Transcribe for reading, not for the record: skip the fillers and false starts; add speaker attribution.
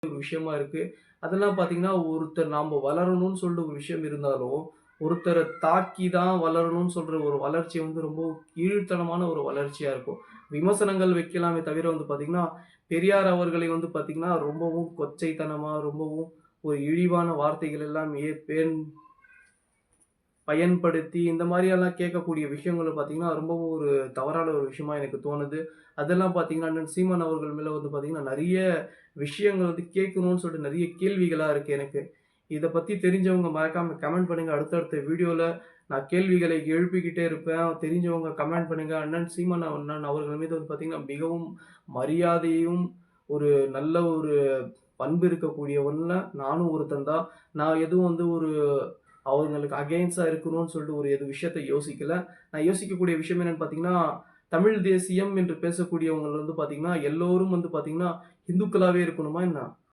Speaker 1: ஒரு விஷயமா இருக்கு. அதெல்லாம் பார்த்தீங்கன்னா, ஒருத்தர் நாம வளரணும்னு சொல்லிட்டு ஒரு விஷயம் இருந்தாலும், ஒருத்தர தாக்கி தான் வளரணும்னு சொல்ற ஒரு வளர்ச்சி வந்து ரொம்ப கீழ்த்தனமான ஒரு வளர்ச்சியா இருக்கும். விமர்சனங்கள் வைக்கலாமே தவிர வந்து பார்த்தீங்கன்னா, பெரியார் அவர்களை வந்து பார்த்தீங்கன்னா, ரொம்பவும் கொச்சைத்தனமா, ரொம்பவும் ஒரு இழிவான வார்த்தைகள் எல்லாம் பயன்படுத்தி இந்த மாரியெல்லாம் கேட்கக்கூடிய விஷயங்கள பார்த்தீங்கன்னா, ரொம்பவும் ஒரு தவறான ஒரு விஷயமா எனக்கு தோணுது. அதெல்லாம் பார்த்தீங்கன்னா, அண்ணன் சீமான் அவர்கள் மேல வந்து பார்த்தீங்கன்னா, நெறைய விஷயங்கள் வந்து கேட்கணும்னு சொல்லிட்டு நெறைய கேள்விகளா இருக்கு எனக்கு. இத பத்தி தெரிஞ்சவங்க மறக்காம கமெண்ட் பண்ணுங்க. அடுத்தடுத்த வீடியோல நான் கேள்விகளை எழுப்பிக்கிட்டே இருப்பேன். தெரிஞ்சவங்க கமெண்ட் பண்ணுங்க. அண்ணன் சீமான் அண்ணன் அவர்கள் மீது வந்து பார்த்தீங்கன்னா, மிகவும் மரியாதையும், ஒரு நல்ல ஒரு பண்பு இருக்கக்கூடியவன்ல நானும் ஒருத்தன் தான். நான் எதுவும் வந்து ஒரு அவங்களுக்கு அகைன்ஸ்ட்டா இருக்கணும்னு சொல்லிட்டு ஒரு விஷயத்த யோசிக்கல. நான் யோசிக்கக்கூடிய விஷயம் என்னன்னு பார்த்தீங்கன்னா, தமிழ் தேசியம் என்று பேசக்கூடியவங்கள் வந்து பார்த்தீங்கன்னா, எல்லோரும் வந்து பார்த்தீங்கன்னா, இந்துக்களாவே இருக்கணுமா என்ன?